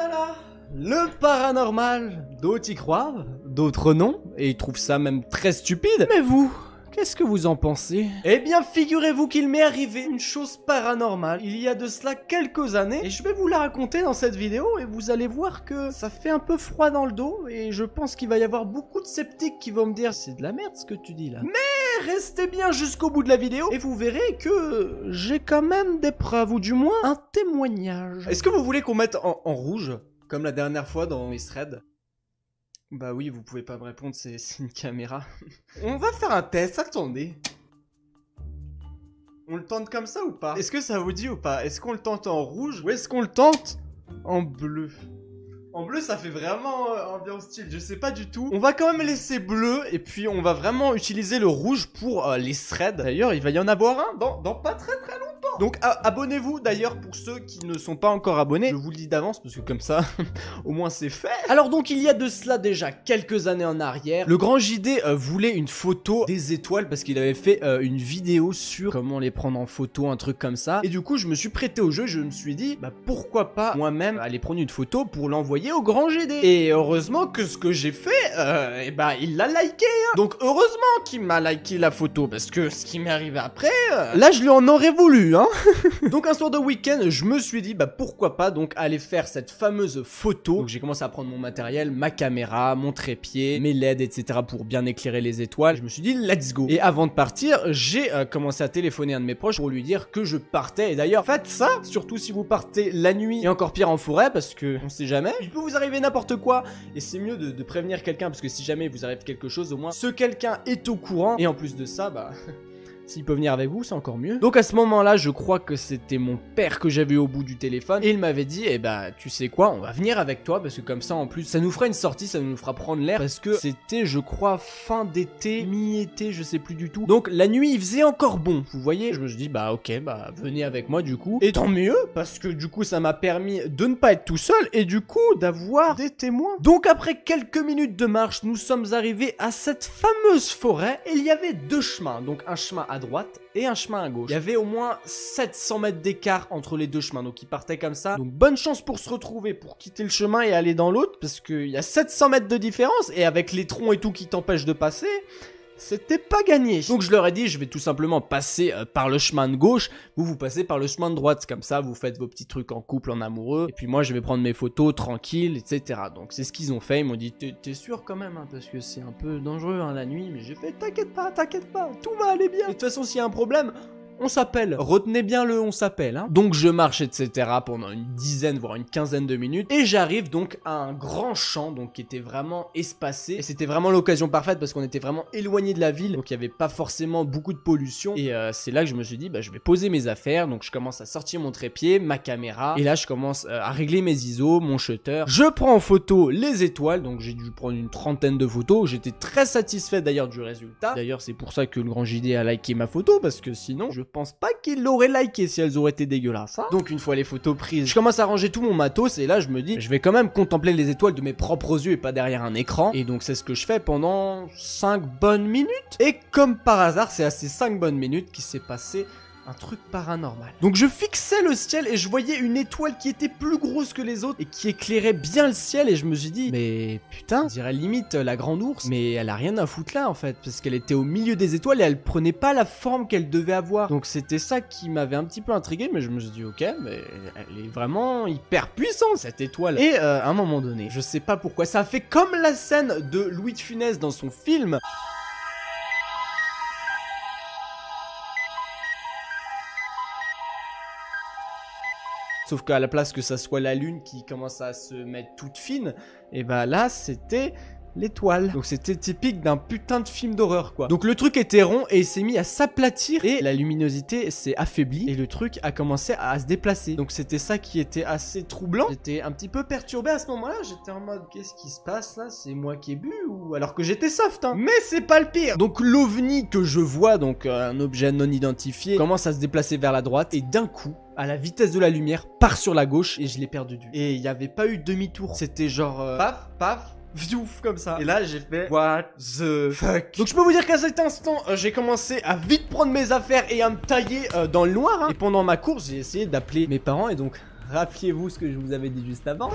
là là. Le paranormal, d'autres y croient, d'autres non, et ils trouvent ça même très stupide. Mais vous, qu'est-ce que vous en pensez? Eh bien, figurez-vous qu'il m'est arrivé une chose paranormale il y a de cela quelques années, et je vais vous la raconter dans cette vidéo, et vous allez voir que ça fait un peu froid dans le dos, et je pense qu'il va y avoir beaucoup de sceptiques qui vont me dire « C'est de la merde ce que tu dis là ». Mais restez bien jusqu'au bout de la vidéo, et vous verrez que j'ai quand même des preuves, ou du moins un témoignage. Est-ce que vous voulez qu'on mette en rouge, comme la dernière fois dans Miss Red? Bah oui, vous pouvez pas me répondre, c'est une caméra. On va faire un test, attendez. On le tente comme ça ou pas? Est-ce que ça vous dit ou pas? Est-ce qu'on le tente en rouge ou est-ce qu'on le tente en bleu? En bleu, ça fait vraiment ambiance style, je sais pas du tout. On va quand même laisser bleu et puis on va vraiment utiliser le rouge pour les threads. D'ailleurs, il va y en avoir un dans pas très longtemps. Donc abonnez-vous d'ailleurs pour ceux qui ne sont pas encore abonnés. Je vous le dis d'avance parce que comme ça, au moins c'est fait. Alors donc il y a de cela déjà quelques années en arrière, le grand JD voulait une photo des étoiles parce qu'il avait fait une vidéo sur comment les prendre en photo, un truc comme ça. Et du coup je me suis prêté au jeu, je me suis dit bah pourquoi pas moi-même aller prendre une photo pour l'envoyer au grand GD. Et heureusement que ce que j'ai fait, et bah il l'a liké hein. Donc heureusement qu'il m'a liké la photo parce que ce qui m'est arrivé après, là je lui en aurais voulu hein. Donc un soir de week-end, je me suis dit bah pourquoi pas donc aller faire cette fameuse photo. Donc j'ai commencé à prendre mon matériel, ma caméra, mon trépied, mes LED etc pour bien éclairer les étoiles. Je me suis dit let's go. Et avant de partir, j'ai commencé à téléphoner à un de mes proches pour lui dire que je partais. Et d'ailleurs faites ça, surtout si vous partez la nuit et encore pire en forêt parce que on sait jamais. Il peut vous arriver n'importe quoi et c'est mieux de prévenir quelqu'un parce que si jamais il vous arrive quelque chose au moins ce quelqu'un est au courant. Et en plus de ça bah... S'il peut venir avec vous, c'est encore mieux. Donc à ce moment-là, je crois que c'était mon père que j'avais au bout du téléphone. Et il m'avait dit, eh bah, tu sais quoi, on va venir avec toi. Parce que comme ça, en plus, ça nous fera une sortie, ça nous fera prendre l'air. Parce que c'était, je crois, fin d'été, mi-été, je sais plus du tout. Donc la nuit, il faisait encore bon, vous voyez. Je me suis dit, bah ok, bah venez avec moi du coup. Et tant mieux, parce que du coup, ça m'a permis de ne pas être tout seul. Et du coup, d'avoir des témoins. Donc après quelques minutes de marche, nous sommes arrivés à cette fameuse forêt. Et il y avait deux chemins. Donc un chemin à droite et un chemin à gauche. Il y avait au moins 700 mètres d'écart entre les deux chemins, donc ils partaient comme ça. Donc bonne chance pour se retrouver, pour quitter le chemin et aller dans l'autre, parce qu'il y a 700 mètres de différence, et avec les troncs et tout qui t'empêchent de passer... C'était pas gagné. Donc je leur ai dit, je vais tout simplement passer par le chemin de gauche, vous passez par le chemin de droite, comme ça vous faites vos petits trucs en couple, en amoureux, et puis moi je vais prendre mes photos tranquille, etc. Donc c'est ce qu'ils ont fait, ils m'ont dit, t'es sûr quand même, hein, parce que c'est un peu dangereux hein, la nuit, mais j'ai fait, t'inquiète pas, tout va aller bien. Et de toute façon s'il y a un problème... On s'appelle, retenez bien le on s'appelle hein. Donc je marche etc pendant une dizaine voire une quinzaine de minutes et j'arrive donc à un grand champ donc qui était vraiment espacé et c'était vraiment l'occasion parfaite parce qu'on était vraiment éloigné de la ville donc il n'y avait pas forcément beaucoup de pollution et c'est là que je me suis dit bah je vais poser mes affaires donc je commence à sortir mon trépied, ma caméra et là je commence à régler mes ISO, mon shutter, je prends en photo les étoiles donc j'ai dû prendre une trentaine de photos, j'étais très satisfait d'ailleurs du résultat, d'ailleurs c'est pour ça que le grand JD a liké ma photo parce que sinon je pense pas qu'il l'aurait liké si elles auraient été dégueulasses hein. Donc une fois les photos prises, je commence à ranger tout mon matos et là je me dis je vais quand même contempler les étoiles de mes propres yeux et pas derrière un écran. Et donc c'est ce que je fais pendant 5 bonnes minutes. Et comme par hasard c'est à ces 5 bonnes minutes qu'il s'est passé un truc paranormal. Donc je fixais le ciel et je voyais une étoile qui était plus grosse que les autres et qui éclairait bien le ciel et je me suis dit mais putain, on dirait limite la grande ours, mais elle a rien à foutre là en fait parce qu'elle était au milieu des étoiles et elle prenait pas la forme qu'elle devait avoir. Donc c'était ça qui m'avait un petit peu intrigué mais je me suis dit ok mais elle est vraiment hyper puissante cette étoile. Et à un moment donné, je sais pas pourquoi, ça a fait comme la scène de Louis de Funès dans son film. Sauf qu'à la place que ça soit la lune qui commence à se mettre toute fine, et bah là c'était l'étoile. Donc c'était typique d'un putain de film d'horreur quoi. Donc le truc était rond et il s'est mis à s'aplatir et la luminosité s'est affaiblie et le truc a commencé à se déplacer. Donc c'était ça qui était assez troublant. J'étais un petit peu perturbé à ce moment-là, j'étais en mode qu'est-ce qui se passe là? C'est moi qui ai bu ou alors que j'étais soft hein. Mais c'est pas le pire. Donc l'ovni que je vois, donc un objet non identifié, commence à se déplacer vers la droite et d'un coup à la vitesse de la lumière, part sur la gauche et je l'ai perdu de vue. Et il n'y avait pas eu demi-tour. C'était genre paf, paf, viouf comme ça. Et là j'ai fait what the fuck. Donc je peux vous dire qu'à cet instant j'ai commencé à vite prendre mes affaires et à me tailler dans le noir hein. Et pendant ma course j'ai essayé d'appeler mes parents et donc Rappelez-vous ce que je vous avais dit juste avant.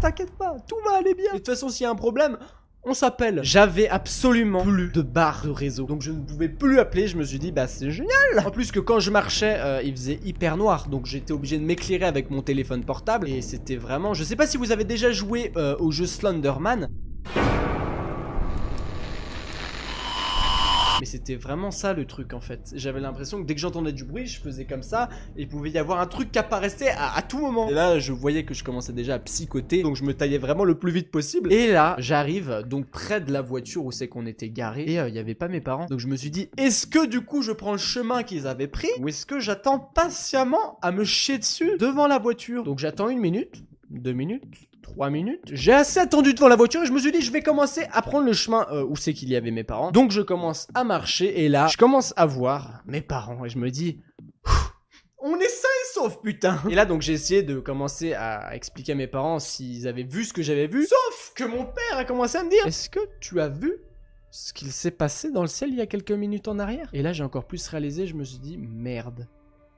T'inquiète pas, tout va aller bien. Et de toute façon, s'il y a un problème, on s'appelle. J'avais absolument plus de barre de réseau. Donc je ne pouvais plus appeler. Je me suis dit, bah c'est génial. En plus que quand je marchais, il faisait hyper noir. Donc j'étais obligé de m'éclairer avec mon téléphone portable. Et c'était vraiment... Je sais pas si vous avez déjà joué au jeu Slenderman. Mais c'était vraiment ça le truc en fait. J'avais l'impression que dès que j'entendais du bruit, je faisais comme ça. Et il pouvait y avoir un truc qui apparaissait à tout moment. Et là, je voyais que je commençais déjà à psychoter. Donc je me taillais vraiment le plus vite possible. Et là, j'arrive donc près de la voiture où c'est qu'on était garé. Et il n'y avait pas mes parents. Donc je me suis dit, est-ce que du coup je prends le chemin qu'ils avaient pris? Ou est-ce que j'attends patiemment à me chier dessus devant la voiture? Donc j'attends 1 minute, 2 minutes. 3 minutes. J'ai assez attendu devant la voiture et je me suis dit je vais commencer à prendre le chemin où c'est qu'il y avait mes parents. Donc je commence à marcher et là je commence à voir mes parents et je me dis on est sains et saufs putain. Et là donc j'ai essayé de commencer à expliquer à mes parents s'ils avaient vu ce que j'avais vu. Sauf que mon père a commencé à me dire est-ce que tu as vu ce qu'il s'est passé dans le ciel il y a quelques minutes en arrière? Et là j'ai encore plus réalisé, je me suis dit merde.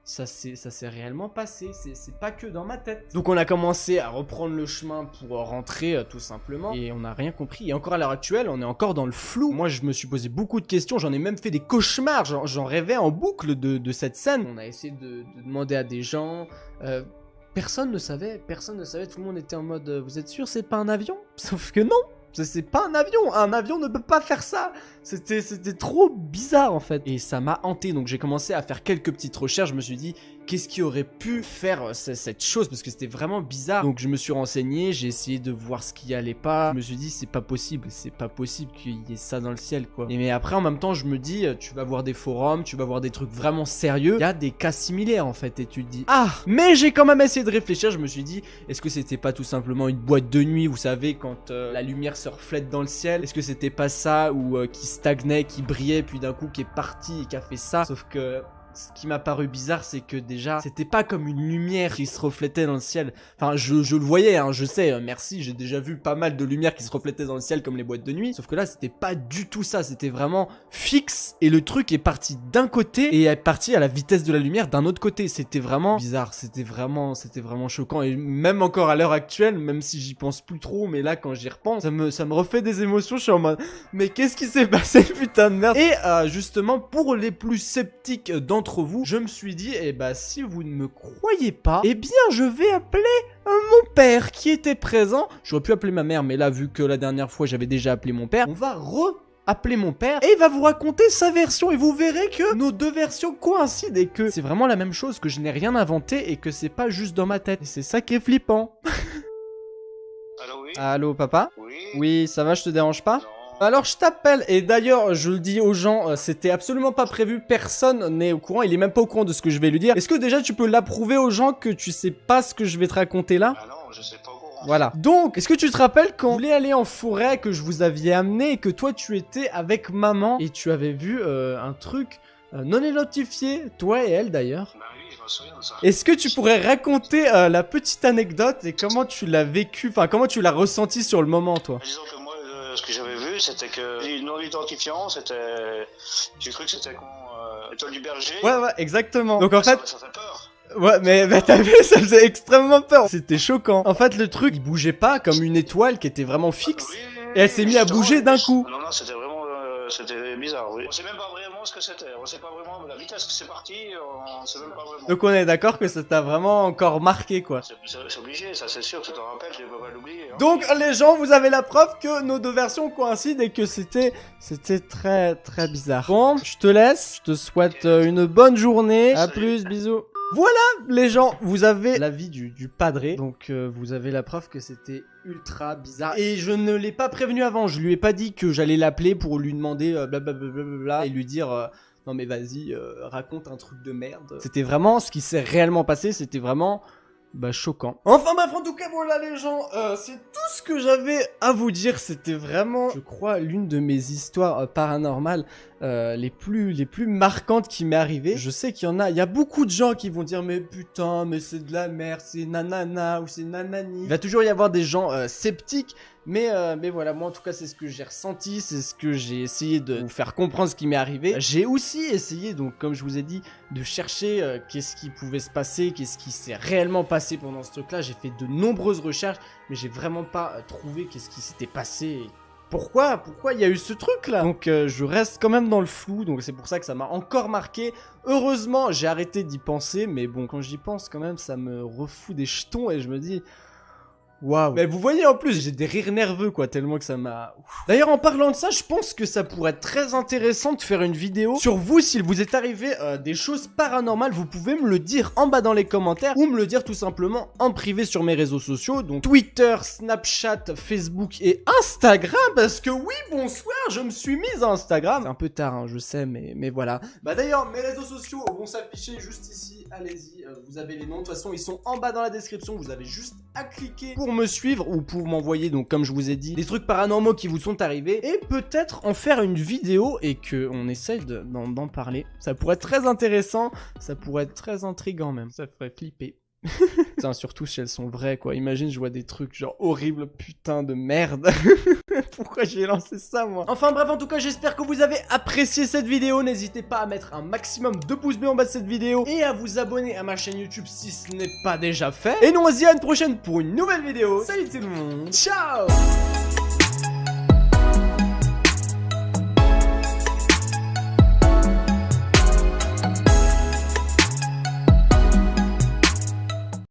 Ça s'est réellement passé, c'est pas que dans ma tête. Donc on a commencé à reprendre le chemin pour rentrer tout simplement. Et on n'a rien compris. Et encore à l'heure actuelle, on est encore dans le flou. Moi je me suis posé beaucoup de questions, j'en ai même fait des cauchemars. J'en rêvais en boucle de cette scène. On a essayé de demander à des gens. Personne ne savait, tout le monde était en mode vous êtes sûr c'est pas un avion? Sauf que non. C'est pas un avion ne peut pas faire ça. C'était trop bizarre en fait. Et ça m'a hanté, donc j'ai commencé à faire quelques petites recherches. Je me suis dit, qu'est-ce qui aurait pu faire cette chose? Parce que c'était vraiment bizarre. Donc je me suis renseigné, j'ai essayé de voir ce qui allait pas. Je me suis dit, c'est pas possible qu'il y ait ça dans le ciel quoi. Mais après en même temps, je me dis, tu vas voir des forums, tu vas voir des trucs vraiment sérieux. Il y a des cas similaires en fait et tu te dis, ah! Mais j'ai quand même essayé de réfléchir, je me suis dit, est-ce que c'était pas tout simplement une boîte de nuit, vous savez, quand la lumière se reflète dans le ciel? Est-ce que c'était pas ça ou qui stagnait, qui brillait puis d'un coup qui est parti et qui a fait ça? Sauf que ce qui m'a paru bizarre, c'est que déjà, c'était pas comme une lumière qui se reflétait dans le ciel. Enfin, je le voyais, hein, je sais, merci, j'ai déjà vu pas mal de lumières qui se reflétaient dans le ciel comme les boîtes de nuit. Sauf que là, c'était pas du tout ça, c'était vraiment fixe. Et le truc est parti d'un côté et est parti à la vitesse de la lumière d'un autre côté. C'était vraiment bizarre, c'était vraiment choquant. Et même encore à l'heure actuelle, même si j'y pense plus trop, mais là, quand j'y repense, ça me refait des émotions. Je suis en mode, mais qu'est-ce qui s'est passé, putain de merde? Et justement, pour les plus sceptiques d'entre vous, je me suis dit, eh bah si vous ne me croyez pas, eh bien je vais appeler mon père qui était présent. J'aurais pu appeler ma mère, mais là vu que la dernière fois j'avais déjà appelé mon père, on va appeler mon père et il va vous raconter sa version et vous verrez que nos deux versions coïncident et que c'est vraiment la même chose, que je n'ai rien inventé et que c'est pas juste dans ma tête. Et c'est ça qui est flippant. Allô, oui. Allô papa? Oui. Oui, ça va, je te dérange pas? Non. Alors je t'appelle et d'ailleurs je le dis aux gens, c'était absolument pas prévu, personne n'est au courant, il est même pas au courant de ce que je vais lui dire. Est-ce que déjà tu peux l'approuver aux gens que tu sais pas ce que je vais te raconter là? Ah non, je sais pas au courant. Voilà. Donc, est-ce que tu te rappelles quand on voulait aller en forêt, que je vous aviez amené et que toi tu étais avec maman et tu avais vu un truc non identifié, toi et elle d'ailleurs? Bah oui, je me souviens de ça. Est-ce que tu pourrais raconter la petite anecdote et comment tu l'as vécu, enfin comment tu l'as ressenti sur le moment toi? Disons que moi, ce que j'avais vu, c'était que non identifiant, c'était... J'ai cru que c'était l'étoile du berger. Ouais, exactement. Donc en fait... Ça fait peur. Ouais, mais t'as vu, ça faisait extrêmement peur. C'était choquant. En fait, le truc, il bougeait pas comme une étoile qui était vraiment fixe. Et elle s'est mise à bouger d'un coup. Non, c'était vraiment... c'était bizarre, oui. On sait même pas vraiment ce que c'était. On sait pas vraiment la vitesse que c'est parti, on sait même pas vraiment. Donc on est d'accord que ça t'a vraiment encore marqué, quoi. C'est obligé, ça c'est sûr, tu t'en rappelles, je peux pas l'oublier. Hein. Donc les gens, vous avez la preuve que nos deux versions coïncident et que c'était très très bizarre. Bon, je te laisse, je te souhaite une bonne journée. À plus, bisous. Voilà les gens, vous avez l'avis du padré, donc vous avez la preuve que c'était ultra bizarre. Et je ne l'ai pas prévenu avant, je lui ai pas dit que j'allais l'appeler pour lui demander blablabla et lui dire non mais vas-y, raconte un truc de merde. C'était vraiment ce qui s'est réellement passé, c'était vraiment... bah choquant. Enfin bref, en tout cas voilà les gens, c'est tout ce que j'avais à vous dire. C'était vraiment, je crois, l'une de mes histoires paranormales les plus marquantes qui m'est arrivé. Je sais qu'il y a beaucoup de gens qui vont dire mais putain, mais c'est de la merde, c'est nanana ou c'est nanani. Il va toujours y avoir des gens sceptiques. Mais voilà, moi en tout cas c'est ce que j'ai ressenti, c'est ce que j'ai essayé de vous faire comprendre ce qui m'est arrivé. J'ai aussi essayé, donc comme je vous ai dit, de chercher qu'est-ce qui pouvait se passer, qu'est-ce qui s'est réellement passé pendant ce truc là. J'ai fait de nombreuses recherches, mais j'ai vraiment pas trouvé qu'est-ce qui s'était passé. Pourquoi il y a eu ce truc là? Donc je reste quand même dans le flou, donc c'est pour ça que ça m'a encore marqué. Heureusement j'ai arrêté d'y penser, mais bon quand j'y pense quand même ça me refout des jetons et je me dis... Waouh. Mais vous voyez en plus, j'ai des rires nerveux quoi, tellement que ça m'a... D'ailleurs en parlant de ça, je pense que ça pourrait être très intéressant de faire une vidéo sur vous, s'il vous est arrivé des choses paranormales, vous pouvez me le dire en bas dans les commentaires ou me le dire tout simplement en privé sur mes réseaux sociaux, donc Twitter, Snapchat, Facebook et Instagram, parce que oui, bonsoir, je me suis mise à Instagram. C'est un peu tard, hein, je sais, mais voilà. Bah d'ailleurs, mes réseaux sociaux vont s'afficher juste ici, allez-y, vous avez les noms, de toute façon, ils sont en bas dans la description, vous avez juste à cliquer pour me suivre ou pour m'envoyer, donc comme je vous ai dit, des trucs paranormaux qui vous sont arrivés et peut-être en faire une vidéo et qu'on essaye d'en parler. Ça pourrait être très intéressant, ça pourrait être très intriguant même, ça ferait flipper. Putain, surtout si elles sont vraies quoi, imagine je vois des trucs genre horribles, putain de merde. Pourquoi j'ai lancé ça moi? Enfin bref, en tout cas j'espère que vous avez apprécié cette vidéo. N'hésitez pas à mettre un maximum de pouces bleus en bas de cette vidéo et à vous abonner à ma chaîne YouTube si ce n'est pas déjà fait. Et nous on se dit à une prochaine pour une nouvelle vidéo. Salut tout le monde, ciao.